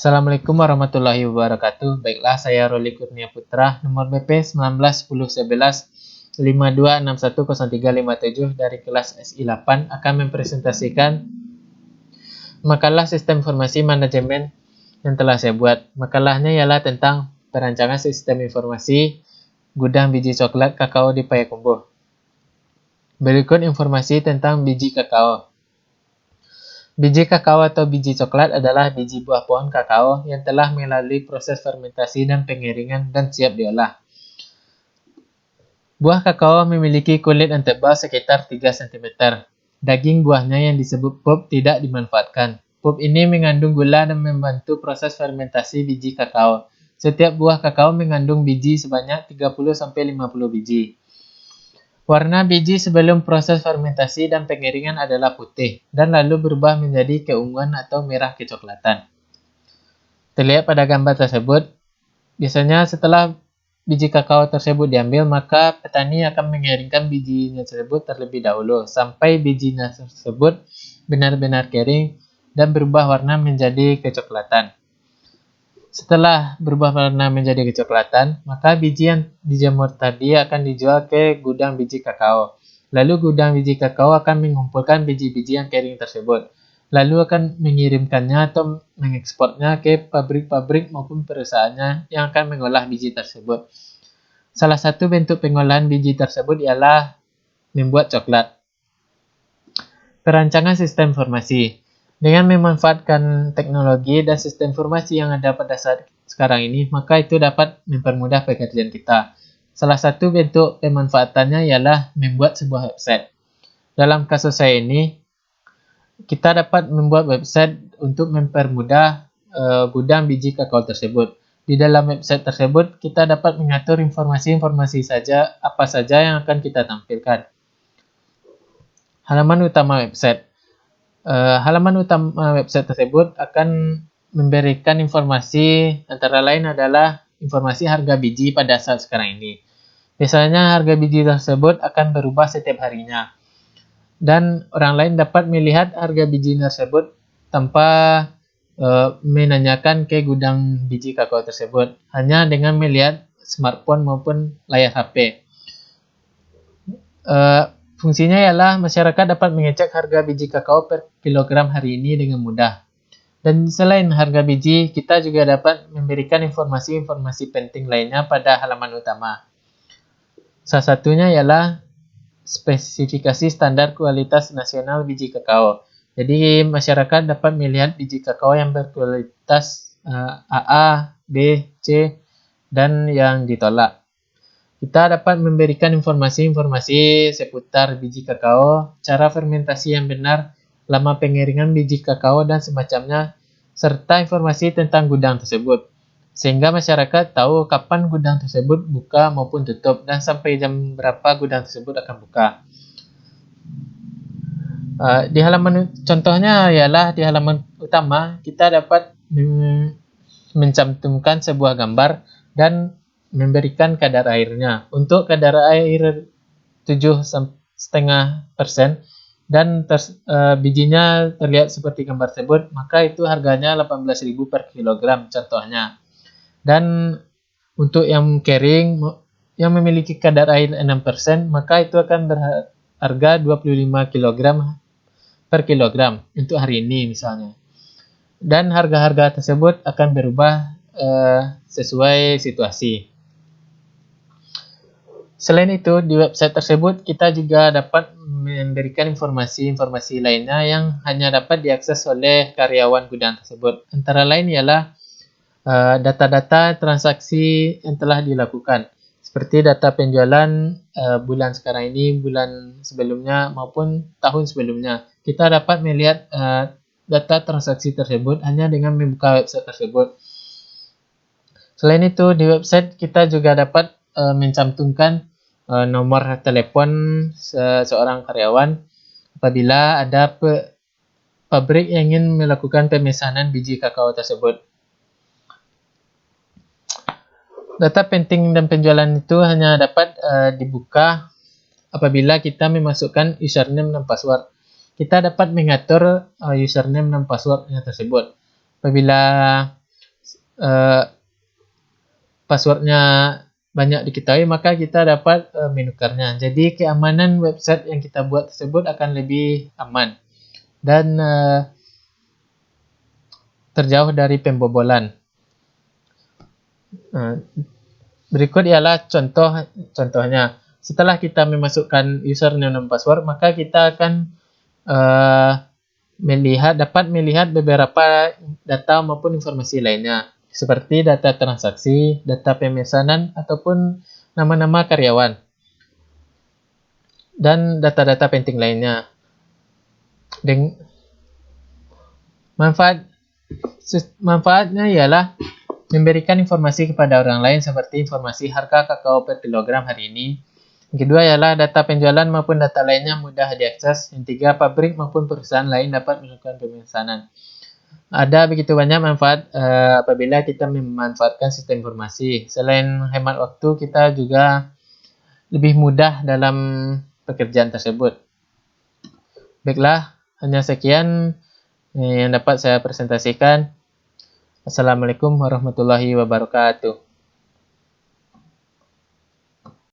Assalamualaikum warahmatullahi wabarakatuh. Baiklah, saya Roli Kurnia Putra, nomor BP 19 10 11 52610357 dari kelas SI 8 akan mempresentasikan makalah sistem informasi manajemen yang telah saya buat. Makalahnya ialah tentang perancangan sistem informasi gudang biji coklat kakao di Payakumbuh. Berikut informasi tentang biji kakao. Biji kakao atau biji coklat adalah biji buah pohon kakao yang telah melalui proses fermentasi dan pengeringan dan siap diolah. Buah kakao memiliki kulit yang tebal sekitar 3 cm. Daging buahnya yang disebut pulp tidak dimanfaatkan. Pulp ini mengandung gula dan membantu proses fermentasi biji kakao. Setiap buah kakao mengandung biji sebanyak 30-50 biji. Warna biji sebelum proses fermentasi dan pengeringan adalah putih dan lalu berubah menjadi keunguan atau merah kecoklatan. Terlihat pada gambar tersebut, biasanya setelah biji kakao tersebut diambil, maka petani akan mengeringkan bijinya tersebut terlebih dahulu sampai bijinya tersebut benar-benar kering dan berubah warna menjadi kecoklatan. Setelah berubah warna menjadi kecoklatan, maka biji yang dijemur tadi akan dijual ke gudang biji kakao. Lalu gudang biji kakao akan mengumpulkan biji-biji yang kering tersebut. Lalu akan mengirimkannya atau mengekspornya ke pabrik-pabrik maupun perusahaannya yang akan mengolah biji tersebut. Salah satu bentuk pengolahan biji tersebut ialah membuat coklat. Perancangan sistem informasi. Dengan memanfaatkan teknologi dan sistem informasi yang ada pada saat sekarang ini, maka itu dapat mempermudah pekerjaan kita. Salah satu bentuk pemanfaatannya ialah membuat sebuah website. Dalam kasus saya ini, kita dapat membuat website untuk mempermudah gudang biji kakao tersebut. Di dalam website tersebut, kita dapat mengatur informasi-informasi apa saja yang akan kita tampilkan. Halaman utama website. Halaman utama website tersebut akan memberikan informasi antara lain adalah informasi harga biji pada saat sekarang ini. Biasanya harga biji tersebut akan berubah setiap harinya. Dan orang lain dapat melihat harga biji tersebut tanpa menanyakan ke gudang biji kakao tersebut, hanya dengan melihat smartphone maupun layar HP. Fungsinya ialah masyarakat dapat mengecek harga biji kakao per kilogram hari ini dengan mudah. Dan selain harga biji, kita juga dapat memberikan informasi-informasi penting lainnya pada halaman utama. Salah satunya ialah spesifikasi standar kualitas nasional biji kakao. Jadi masyarakat dapat melihat biji kakao yang berkualitas AA, B, C, dan yang ditolak. Kita dapat memberikan informasi-informasi seputar biji kakao, cara fermentasi yang benar, lama pengeringan biji kakao, dan semacamnya, serta informasi tentang gudang tersebut. Sehingga masyarakat tahu kapan gudang tersebut buka maupun tutup, dan sampai jam berapa gudang tersebut akan buka. Di halaman contohnya ialah di halaman utama, kita dapat mencantumkan sebuah gambar dan memberikan kadar airnya. Untuk kadar air 7,5% dan bijinya terlihat seperti gambar tersebut, maka itu harganya 18.000 per kilogram contohnya. Dan untuk yang kering yang memiliki kadar air 6%, maka itu akan berharga 25 kg per kilogram untuk hari ini misalnya. Dan harga-harga tersebut akan berubah sesuai situasi. Selain itu, di website tersebut kita juga dapat memberikan informasi-informasi lainnya yang hanya dapat diakses oleh karyawan gudang tersebut. Antara lain ialah data-data transaksi yang telah dilakukan, seperti data penjualan bulan sekarang ini, bulan sebelumnya, maupun tahun sebelumnya. Kita dapat melihat data transaksi tersebut hanya dengan membuka website tersebut. Selain itu, di website kita juga dapat mencantumkan nomor telepon seorang karyawan apabila ada pabrik yang ingin melakukan pemesanan biji kakao tersebut. Data penting dan penjualan itu hanya dapat dibuka apabila kita memasukkan username dan password. Kita dapat mengatur username dan passwordnya tersebut. Apabila passwordnya banyak diketahui, maka kita dapat menukarnya. Jadi keamanan website yang kita buat tersebut akan lebih aman dan terjauh dari pembobolan. Berikut ialah contohnya. Setelah kita memasukkan username dan password, maka kita akan dapat melihat beberapa data maupun informasi lainnya, seperti data transaksi, data pemesanan, ataupun nama-nama karyawan, dan data-data penting lainnya. Manfaatnya ialah memberikan informasi kepada orang lain seperti informasi harga kakao per kilogram hari ini. Yang kedua ialah data penjualan maupun data lainnya mudah diakses. Yang tiga, pabrik maupun perusahaan lain dapat melakukan pemesanan. Ada begitu banyak manfaat apabila kita memanfaatkan sistem informasi. Selain hemat waktu, kita juga lebih mudah dalam pekerjaan tersebut. Baiklah, hanya sekian yang dapat saya presentasikan. Assalamualaikum warahmatullahi wabarakatuh.